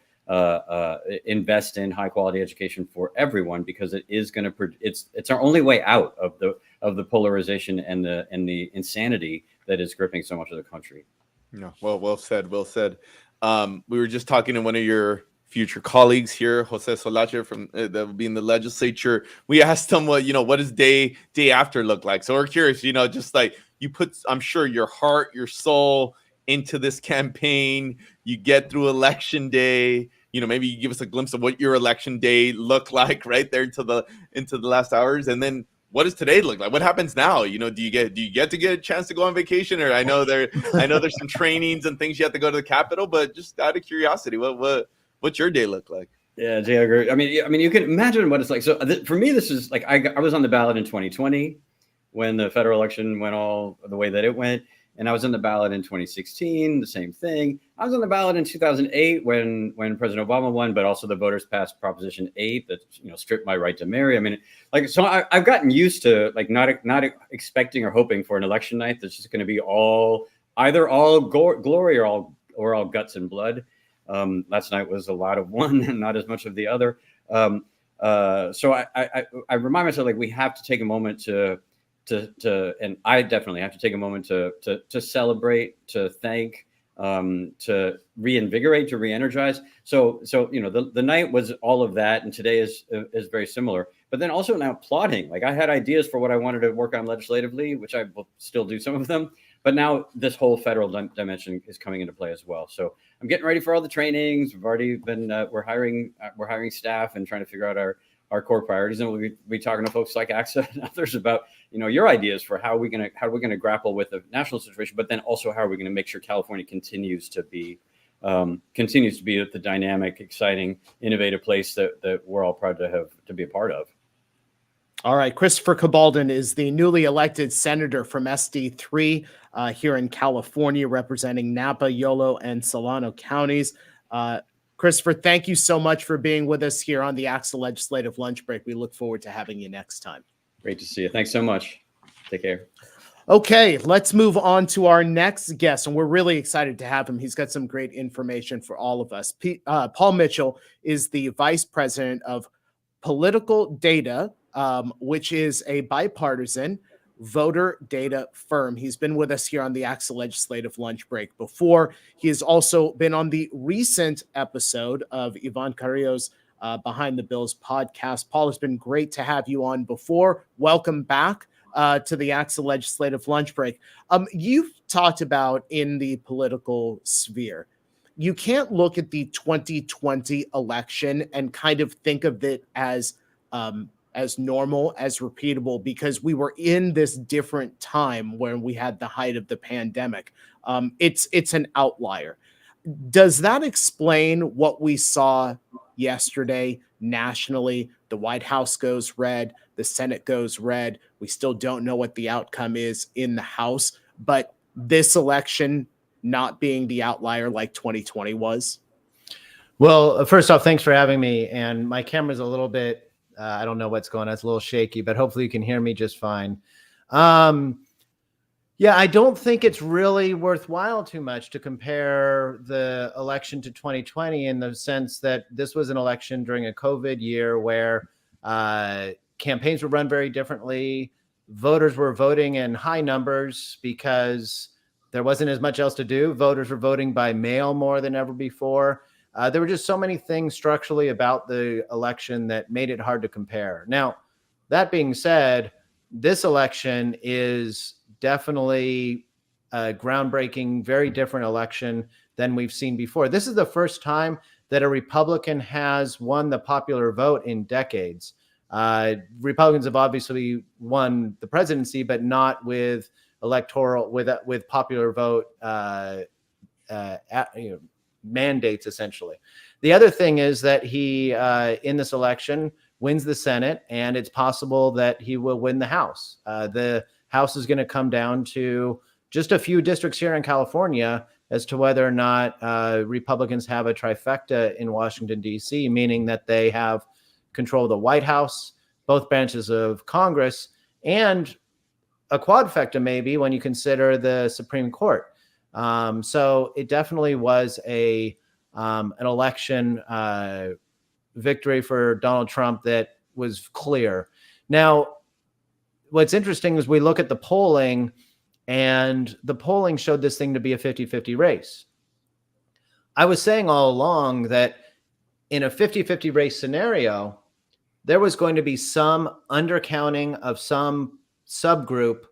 invest in high quality education for everyone, because it is going to it's our only way out of the polarization and the insanity that is gripping so much of the country. No, well said. We were just talking to one of your future colleagues here, Jose Solache, from that will be in the legislature. We asked him what does day after look like. So we're curious, just like you put, I'm sure, your heart, your soul into this campaign. You get through election day. Maybe you give us a glimpse of what your election day looked like right there into the last hours, and then what does today look like? What happens now? Do you get to get a chance to go on vacation? Or I know there's some trainings and things you have to go to the Capitol, but just out of curiosity, what's your day look like? Yeah, Jay, I agree. I mean, you can imagine what it's like. So for me, this is like I was on the ballot in 2020 when the federal election went all the way that it went. And I was on the ballot in 2016, the same thing. I was on the ballot in 2008 when President Obama won, but also the voters passed Proposition 8 that stripped my right to marry. I mean, so I've gotten used to not expecting or hoping for an election night that's just going to be either all glory or all guts and blood. Last night was a lot of one and not as much of the other. So I remind myself, like, we have to take a moment and I definitely have to take a moment to celebrate, to thank, to reinvigorate, to re-energize. So the night was all of that, and today is very similar. But then also now plotting. Like, I had ideas for what I wanted to work on legislatively, which I will still do some of them. But now this whole federal dimension is coming into play as well. So I'm getting ready for all the trainings. We've already been we're hiring staff and trying to figure out our core priorities, and we'll be talking to folks like ACSA and others about your ideas for how we're gonna grapple with the national situation, but then also how are we going to make sure California continues to be the dynamic, exciting, innovative place that we're all proud to be a part of. All right, Christopher Cabaldon is the newly elected senator from SD3 here in California, representing Napa, Yolo, and Solano counties. Christopher, thank you so much for being with us here on the ACSA Legislative Lunch Break. We look forward to having you next time. Great to see you. Thanks so much. Take care. Okay, let's move on to our next guest, and we're really excited to have him. He's got some great information for all of us. Paul Mitchell is the Vice President of Political Data, which is a bipartisan voter data firm. He's been with us here on the ACSA Legislative Lunch Break before. He has also been on the recent episode of Ivan Carrillo's Behind the Bills podcast. Paul, it's been great to have you on before. Welcome back to the ACSA Legislative Lunch Break. You've talked about in the political sphere, you can't look at the 2020 election and kind of think of it as as normal, as repeatable, because we were in this different time when we had the height of the pandemic. It's an outlier. Does that explain what we saw yesterday nationally? The White House goes red, the Senate goes red. We still don't know what the outcome is in the House, but this election not being the outlier like 2020 was. Well, first off, thanks for having me. And my camera's a little bit, I don't know what's going on. It's a little shaky, but hopefully you can hear me just fine. Yeah, I don't think it's really worthwhile too much to compare the election to 2020 in the sense that this was an election during a COVID year where campaigns were run very differently. Voters were voting in high numbers because there wasn't as much else to do. Voters were voting by mail more than ever before. There were just so many things structurally about the election that made it hard to compare. Now, that being said, this election is definitely a groundbreaking, very different election than we've seen before. This is the first time that a Republican has won the popular vote in decades. Republicans have obviously won the presidency, but not with electoral, with popular vote mandates, essentially. The other thing is that he, in this election, wins the Senate, and it's possible that he will win the House. The House is going to come down to just a few districts here in California as to whether or not Republicans have a trifecta in Washington, D.C., meaning that they have control of the White House, both branches of Congress, and a quadfecta maybe when you consider the Supreme Court. So it definitely was an election victory for Donald Trump that was clear. Now, what's interesting is we look at the polling, and the polling showed this thing to be a 50-50 race. I was saying all along that in a 50-50 race scenario, there was going to be some undercounting of some subgroup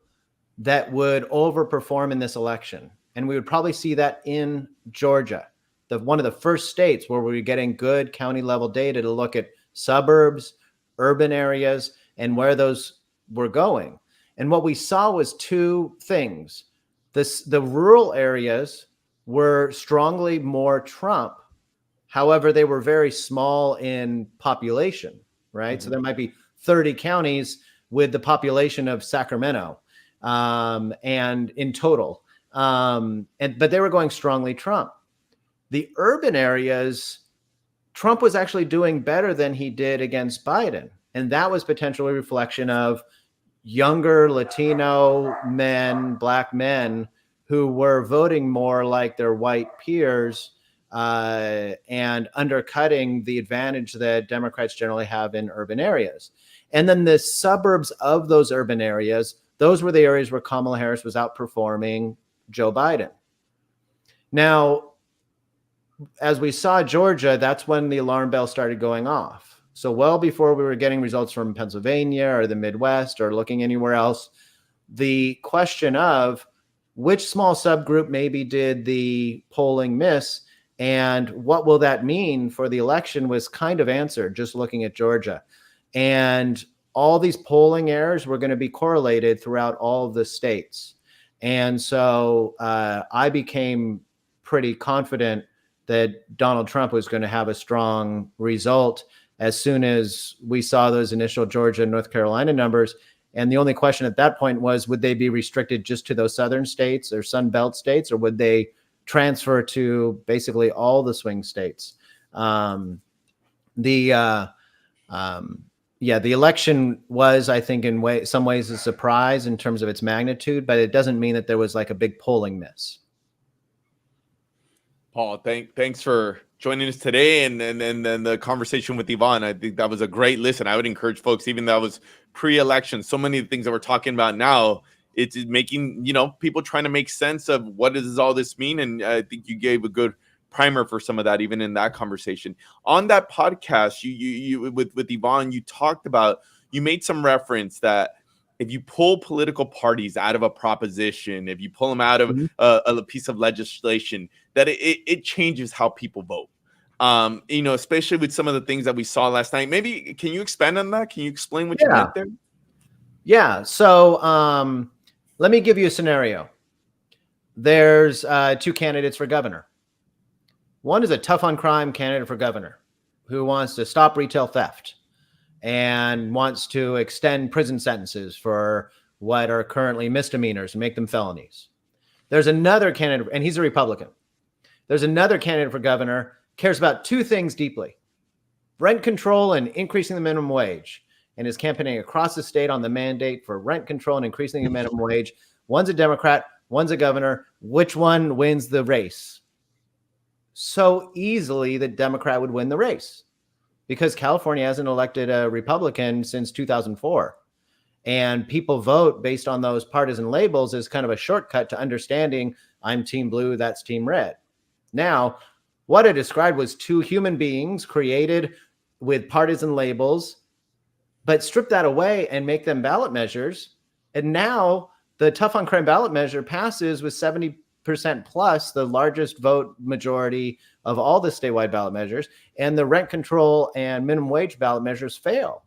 that would overperform in this election. And we would probably see that in Georgia, one of the first states where we were getting good county level data to look at suburbs, urban areas, and where those were going. And what we saw was two things. The rural areas were strongly more Trump. However, they were very small in population, right? Mm-hmm. So there might be 30 counties with the population of Sacramento, and in total. But they were going strongly Trump. The urban areas, Trump was actually doing better than he did against Biden. And that was potentially a reflection of younger Latino men, Black men, who were voting more like their white peers, and undercutting the advantage that Democrats generally have in urban areas. And then the suburbs of those urban areas, those were the areas where Kamala Harris was outperforming Joe Biden. Now, as we saw Georgia, that's when the alarm bell started going off. So well before we were getting results from Pennsylvania or the Midwest or looking anywhere else, the question of which small subgroup maybe did the polling miss and what will that mean for the election was kind of answered just looking at Georgia. And all these polling errors were going to be correlated throughout all of the states. And so I became pretty confident that Donald Trump was going to have a strong result as soon as we saw those initial Georgia and North Carolina numbers. And the only question at that point was, would they be restricted just to those southern states or Sun Belt states, or would they transfer to basically all the swing states? The election was, I think, in some ways a surprise in terms of its magnitude, but it doesn't mean that there was like a big polling miss. Paul, thanks for joining us today and the conversation with Yvonne. I think that was a great listen. I would encourage folks, even though that was pre-election, so many of the things that we're talking about now, it's making, people trying to make sense of what does all this mean. And I think you gave a good primer for some of that, even in that conversation. On that podcast, you with Yvonne, you made some reference that if you pull political parties out of a proposition, if you pull them out of a piece of legislation, that it changes how people vote. Especially with some of the things that we saw last night. Maybe can you expand on that? Can you explain what you meant there? Yeah. So let me give you a scenario. There's two candidates for governor. One is a tough on crime candidate for governor who wants to stop retail theft and wants to extend prison sentences for what are currently misdemeanors and make them felonies. There's another candidate, and he's a Republican. There's another candidate for governor, cares about two things deeply: rent control and increasing the minimum wage, and is campaigning across the state on the mandate for rent control and increasing the minimum wage. One's a Democrat, one's a governor. Which one wins the race? So easily the Democrat would win the race because California hasn't elected a Republican since 2004. And people vote based on those partisan labels as kind of a shortcut to understanding I'm team blue, that's team red. Now, what I described was two human beings created with partisan labels, but strip that away and make them ballot measures. And now the tough on crime ballot measure passes with 70% plus, the largest vote majority of all the statewide ballot measures, and the rent control and minimum wage ballot measures fail.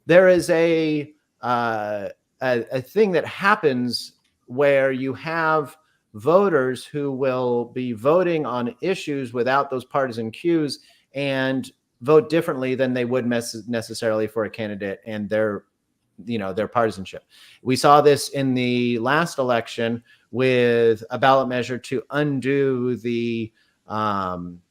There is a thing that happens where you have voters who will be voting on issues without those partisan cues and vote differently than they would necessarily for a candidate and their partisanship. We saw this in the last election with a ballot measure to undo the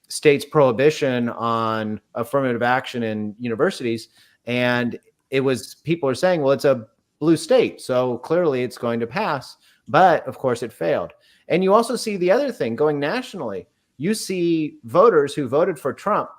state's prohibition on affirmative action in universities. And it was, people are saying, well, it's a blue state, so clearly it's going to pass. But of course it failed. And you also see the other thing going nationally. You see voters who voted for Trump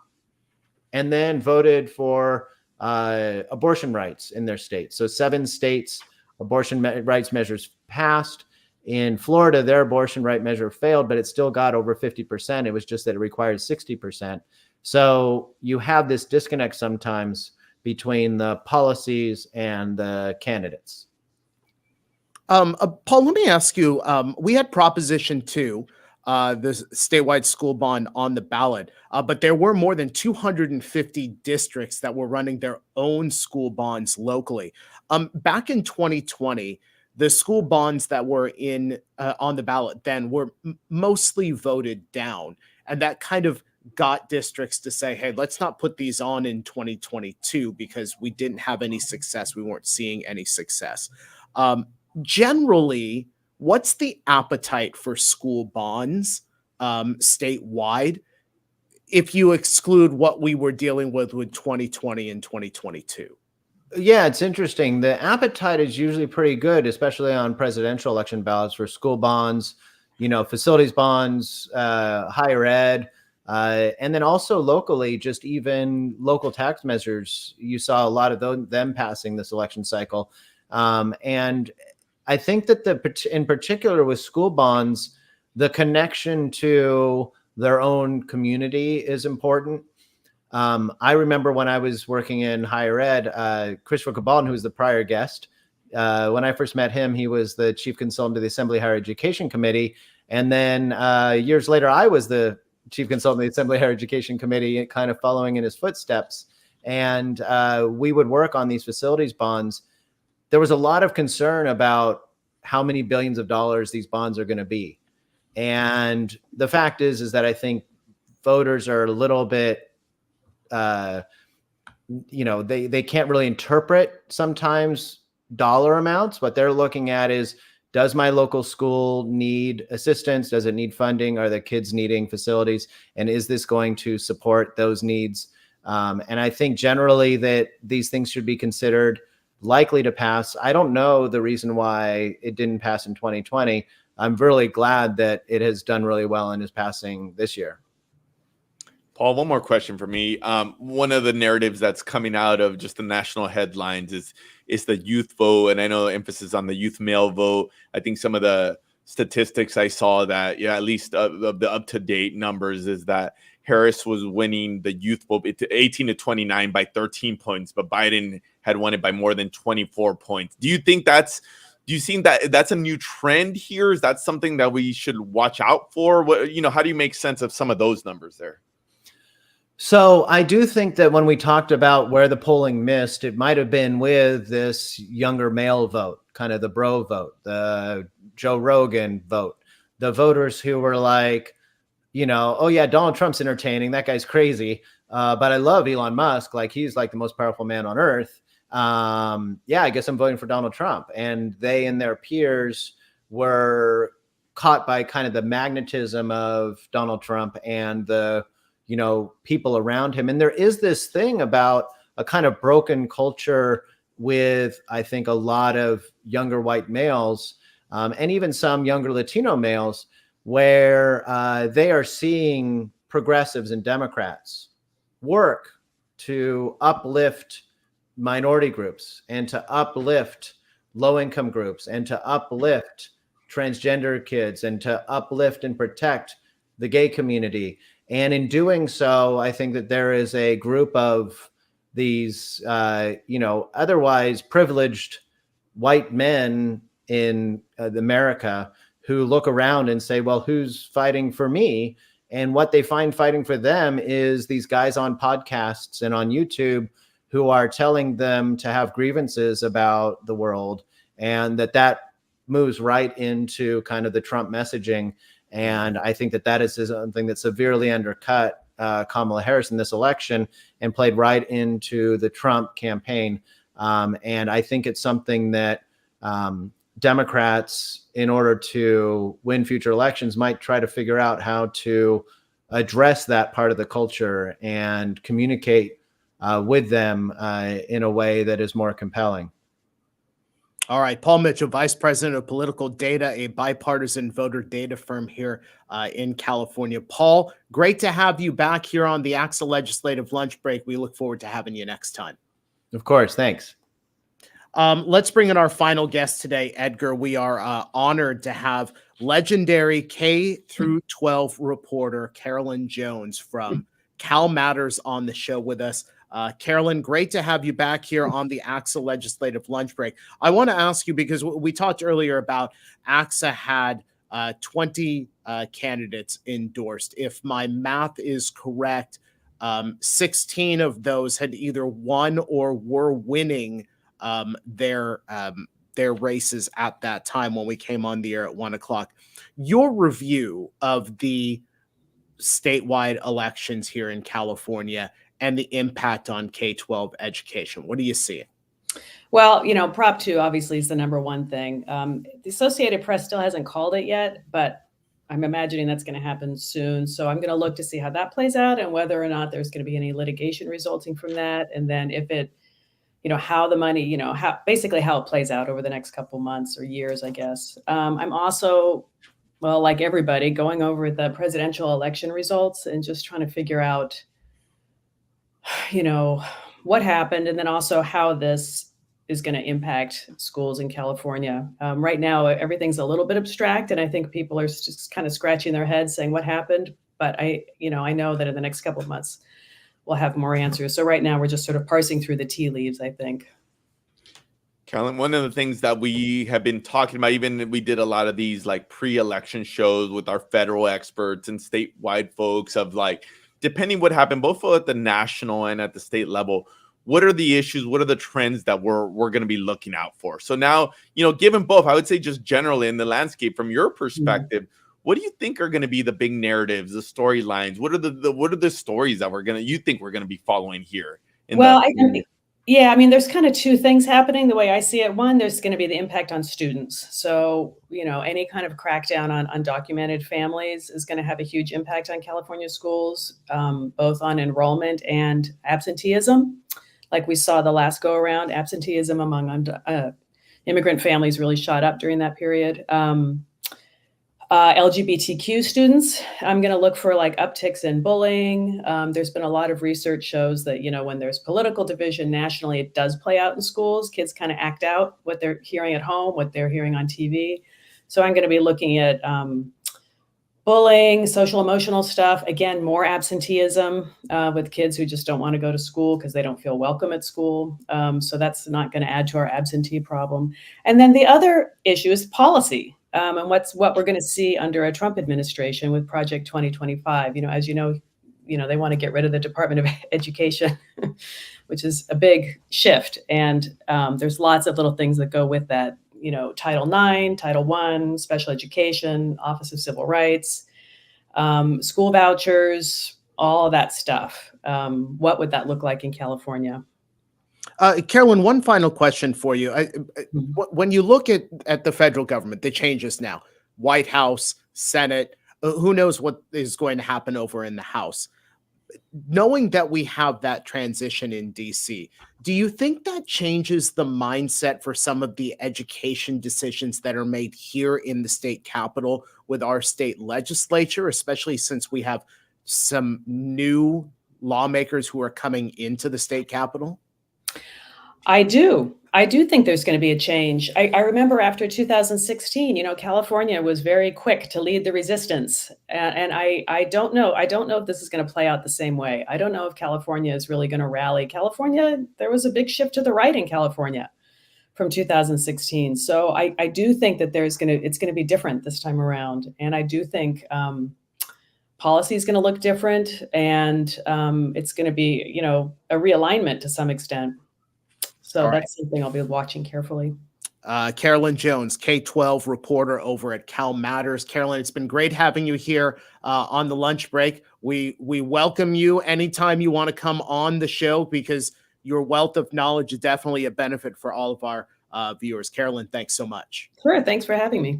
and then voted for abortion rights in their states. So 7 states, abortion rights measures passed. In Florida, their abortion right measure failed, but it still got over 50%. It was just that it required 60%. So you have this disconnect sometimes between the policies and the candidates. Paul, let me ask you, we had Proposition 2, the statewide school bond on the ballot, but there were more than 250 districts that were running their own school bonds locally. Back in 2020, the school bonds that were on the ballot then were mostly voted down. And that kind of got districts to say, hey, let's not put these on in 2022 because we didn't have any success. We weren't seeing any success. Generally, what's the appetite for school bonds statewide if you exclude what we were dealing with 2020 and 2022? Yeah, it's interesting. The appetite is usually pretty good, especially on presidential election ballots for school bonds, facilities bonds, higher ed, and then also locally, just even local tax measures. You saw a lot of them passing this election cycle. And I think that in particular with school bonds, the connection to their own community is important. I remember when I was working in higher ed, Christopher Cabalton, who was the prior guest, when I first met him, he was the chief consultant to the Assembly Higher Education Committee. And then years later, I was the chief consultant of the Assembly Higher Education Committee, kind of following in his footsteps. And we would work on these facilities bonds. There was a lot of concern about how many billions of dollars these bonds are going to be. And the fact is that I think voters are a little bit, they can't really interpret sometimes dollar amounts. What they're looking at is, does my local school need assistance? Does it need funding? Are the kids needing facilities? And is this going to support those needs? And I think generally that these things should be considered likely to pass. I don't know the reason why it didn't pass in 2020. I'm really glad that it has done really well and is passing this year. Paul, one more question for me. One of the narratives that's coming out of just the national headlines is the youth vote, and I know emphasis on the youth male vote. I think some of the statistics I saw that, at least the up-to-date numbers is that Harris was winning the youth vote 18 to 29 by 13 points, but Biden had won it by more than 24 points. Do you think that's a new trend here? Is that something that we should watch out for? How do you make sense of some of those numbers there? So I do think that when we talked about where the polling missed, it might have been with this younger male vote, kind of the bro vote, the Joe Rogan vote, the voters who were like, oh yeah, Donald Trump's entertaining. That guy's crazy. But I love Elon Musk. Like, he's like the most powerful man on earth. Yeah, I guess I'm voting for Donald Trump. And they and their peers were caught by kind of the magnetism of Donald Trump and the people around him. And there is this thing about a kind of broken culture with, I think, a lot of younger white males, and even some younger Latino males, where they are seeing progressives and Democrats work to uplift minority groups and to uplift low-income groups and to uplift transgender kids and to uplift and protect the gay community. And in doing so, I think that there is a group of these, otherwise privileged white men in America who look around and say, well, who's fighting for me? And what they find fighting for them is these guys on podcasts and on YouTube who are telling them to have grievances about the world, and that moves right into kind of the Trump messaging. And I think that is something that severely undercut Kamala Harris in this election and played right into the Trump campaign. And I think it's something that Democrats, in order to win future elections, might try to figure out how to address that part of the culture and communicate with them in a way that is more compelling. All right, Paul Mitchell, Vice President of Political Data, a bipartisan voter data firm here in California. Paul, great to have you back here on the ACSA Legislative Lunch Break. We look forward to having you next time. Of course, thanks. Let's bring in our final guest today, Edgar. We are honored to have legendary K through 12 reporter Carolyn Jones from Cal Matters on the show with us. Carolyn, great to have you back here on the ACSA Legislative Lunch Break. I want to ask you, because we talked earlier about ACSA had 20 candidates endorsed. If my math is correct, 16 of those had either won or were winning their races at that time when we came on the air at 1:00. Your review of the statewide elections here in California and the impact on K-12 education. What do you see? Well, Prop 2 obviously is the number one thing. The Associated Press still hasn't called it yet, but I'm imagining that's going to happen soon. So I'm going to look to see how that plays out and whether or not there's going to be any litigation resulting from that. And then if it, how the money, how it plays out over the next couple months or years, I guess. I'm also, well, like everybody, going over the presidential election results and just trying to figure out, what happened, and then also how this is going to impact schools in California. Right now, everything's a little bit abstract, and I think people are just kind of scratching their heads saying what happened. But I know that in the next couple of months, we'll have more answers. So right now, we're just sort of parsing through the tea leaves, I think. Carolyn, one of the things that we have been talking about, even we did a lot of these like pre-election shows with our federal experts and statewide folks of like, depending what happened, both at the national and at the state level, what are the issues? What are the trends that we're going to be looking out for? So now, given both, I would say just generally in the landscape from your perspective, what do you think are going to be the big narratives, the storylines? What are the stories that you think we're going to be following here? There's kind of two things happening the way I see it. One, there's going to be the impact on students. So, any kind of crackdown on undocumented families is going to have a huge impact on California schools, both on enrollment and absenteeism. Like we saw the last go around, absenteeism among immigrant families really shot up during that period. LGBTQ students, I'm going to look for like upticks in bullying. There's been a lot of research shows that, when there's political division nationally, it does play out in schools. Kids kind of act out what they're hearing at home, what they're hearing on TV. So I'm going to be looking at bullying, social emotional stuff. Again, more absenteeism with kids who just don't want to go to school because they don't feel welcome at school. So that's not going to add to our absentee problem. And then the other issue is policy. And what we're going to see under a Trump administration with Project 2025. As you know, they want to get rid of the Department of Education, which is a big shift. And there's lots of little things that go with that. Title IX, Title I, special education, Office of Civil Rights, school vouchers, all of that stuff. What would that look like in California? Carolyn, one final question for you. When you look at the federal government, the changes now, White House, Senate, who knows what is going to happen over in the House? Knowing that we have that transition in DC, do you think that changes the mindset for some of the education decisions that are made here in the state capitol with our state legislature, especially since we have some new lawmakers who are coming into the state capitol? I do think there's going to be a change. I remember after 2016, California was very quick to lead the resistance. And I don't know. I don't know if this is going to play out the same way. I don't know if California is really going to rally. California, there was a big shift to the right in California from 2016. So I do think that it's going to be different this time around. And I do think policy is going to look different, and it's going to be, a realignment to some extent. So that's something I'll be watching carefully. Carolyn Jones, K-12 reporter over at Cal Matters. Carolyn, it's been great having you here on the lunch break. We welcome you anytime you want to come on the show, because your wealth of knowledge is definitely a benefit for all of our viewers. Carolyn, thanks so much. Sure, thanks for having me.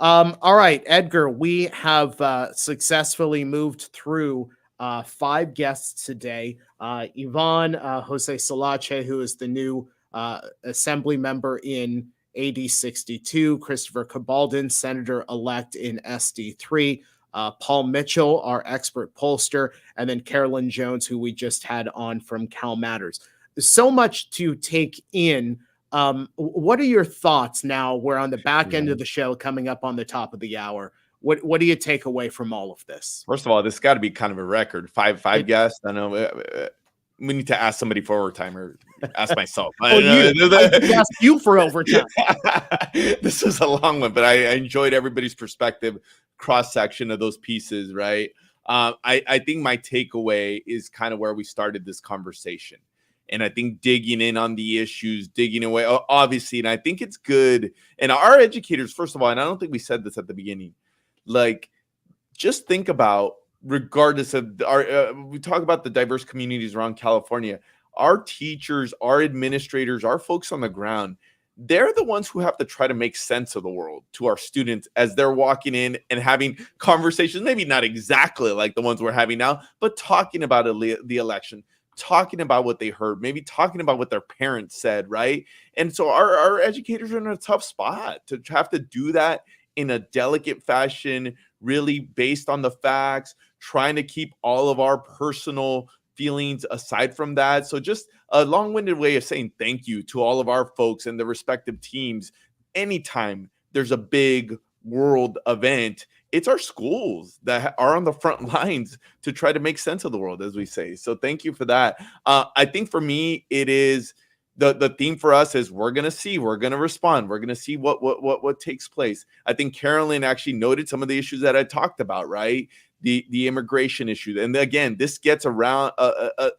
All right, Edgar, we have successfully moved through 5 guests today. Yvonne Jose Solache, who is the new assembly member in AD 62, Christopher Cabaldon, senator-elect in SD 3, Paul Mitchell, our expert pollster, and then Carolyn Jones, who we just had on from Cal Matters. There's so much to take in. What are your thoughts now? We're on the back end of the show, coming up on the top of the hour. What do you take away from all of this? First of all, this got to be kind of a record. Five guests. I know we need to ask somebody for overtime, or ask myself. I asked you for overtime. This is a long one, but I enjoyed everybody's perspective, cross section of those pieces. Right. I think my takeaway is kind of where we started this conversation. And I think digging in on the issues, digging away, obviously, and I think it's good. And our educators, first of all, and I don't think we said this at the beginning, like, just think about, regardless of our, we talk about the diverse communities around California, our teachers, our administrators, our folks on the ground, they're the ones who have to try to make sense of the world to our students as they're walking in and having conversations, maybe not exactly like the ones we're having now, but talking about the election, talking about what they heard, maybe talking about what their parents said, right? And so our educators are in a tough spot to have to do that in a delicate fashion, really based on the facts, trying to keep all of our personal feelings aside from that. So just a long-winded way of saying thank you to all of our folks and the respective teams. Anytime there's a big world event, it's our schools that are on the front lines to try to make sense of the world, as we say. So thank you for that. I think for me, it is the theme for us is we're going to respond. We're going to see what takes place. I think Carolyn actually noted some of the issues that I talked about, right? The immigration issue. And again, this gets around,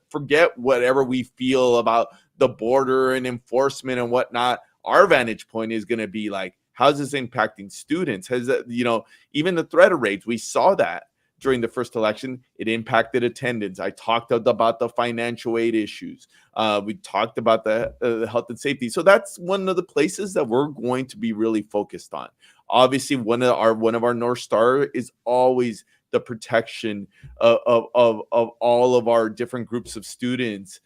forget whatever we feel about the border and enforcement and whatnot. Our vantage point is going to be like, how's this impacting students? Has even the threat of raids, we saw that during the first election. It impacted attendance. I talked about the financial aid issues. We talked about the health and safety. So that's one of the places that we're going to be really focused on. Obviously, one of our North Star is always the protection of all of our different groups of students.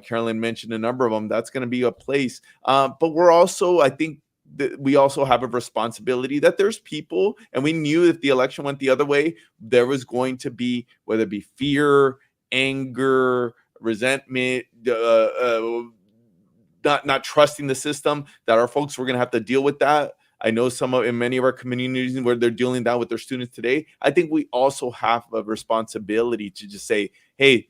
Carolyn mentioned a number of them. That's going to be a place. But we're also, I think, that we also have a responsibility that there's people, and we knew if the election went the other way, there was going to be, whether it be fear, anger, resentment, not trusting the system, that our folks were going to have to deal with that. I know in many of our communities where they're dealing that with their students today. I think we also have a responsibility to just say, hey,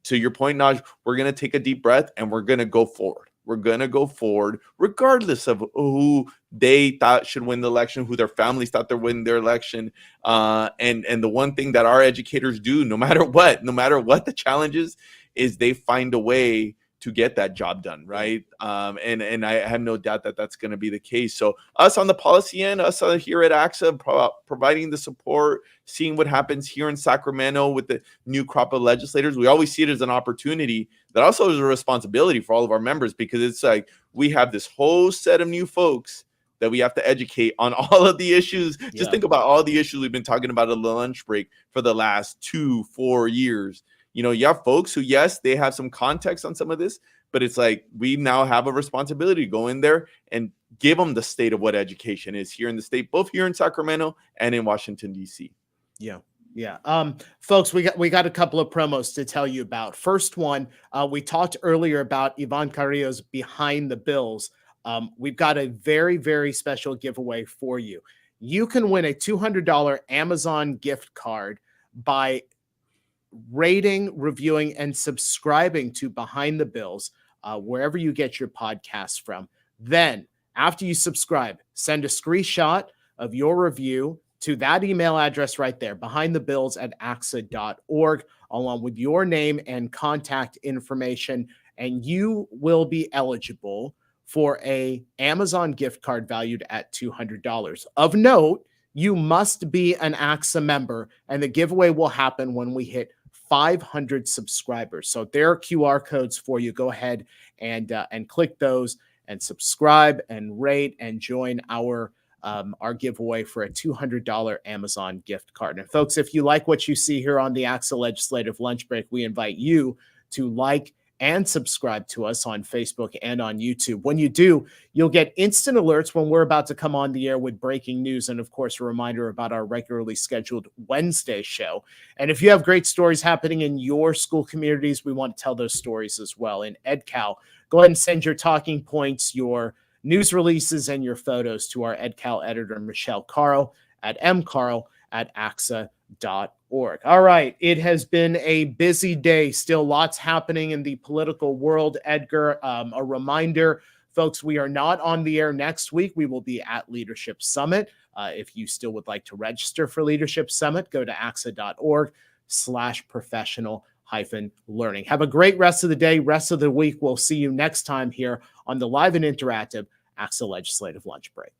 to your point, Naj, we're going to take a deep breath and we're going to go forward. We're going to go forward regardless of who they thought should win the election, who their families thought they're winning their election. And the one thing that our educators do, no matter what the challenges, is they find a way to get that job done, right? And I have no doubt that that's going to be the case. So us on the policy end, us here at ACSA, providing the support, seeing what happens here in Sacramento with the new crop of legislators, we always see it as an opportunity that also is a responsibility for all of our members, because it's like we have this whole set of new folks that we have to educate on all of the issues. Just think about all the issues we've been talking about at the lunch break for the last 2-4 years. You know, you have folks who, yes, they have some context on some of this, but it's like we now have a responsibility to go in there and give them the state of what education is here in the state, both here in Sacramento and in Washington, D.C. Yeah. Folks, we got a couple of promos to tell you about. First one, we talked earlier about Ivan Carrillo's Behind the Bills. We've got a very, very special giveaway for you. You can win a $200 Amazon gift card by rating, reviewing, and subscribing to Behind the Bills, wherever you get your podcasts from. Then, after you subscribe, send a screenshot of your review to that email address right there, behindthebills@acsa.org, along with your name and contact information, and you will be eligible for a Amazon gift card valued at $200. Of note, you must be an ACSA member, and the giveaway will happen when we hit 500 subscribers. So there are QR codes for you. Go ahead and click those and subscribe and rate and join our giveaway for a $200 Amazon gift card. And folks, if you like what you see here on the ACSA Legislative Lunch Break, we invite you to like and subscribe to us on Facebook and on YouTube. When you do, you'll get instant alerts when we're about to come on the air with breaking news. And of course, a reminder about our regularly scheduled Wednesday show. And if you have great stories happening in your school communities, we want to tell those stories as well. In EdCal, go ahead and send your talking points, your news releases, and your photos to our EdCal editor, Michelle Carl at mcarl@acsa.org. All right. It has been a busy day. Still lots happening in the political world, Edgar. A reminder, folks, we are not on the air next week. We will be at Leadership Summit. If you still would like to register for Leadership Summit, go to acsa.org/professional-learning. Have a great rest of the day, rest of the week. We'll see you next time here on the live and interactive ACSA Legislative Lunch Break.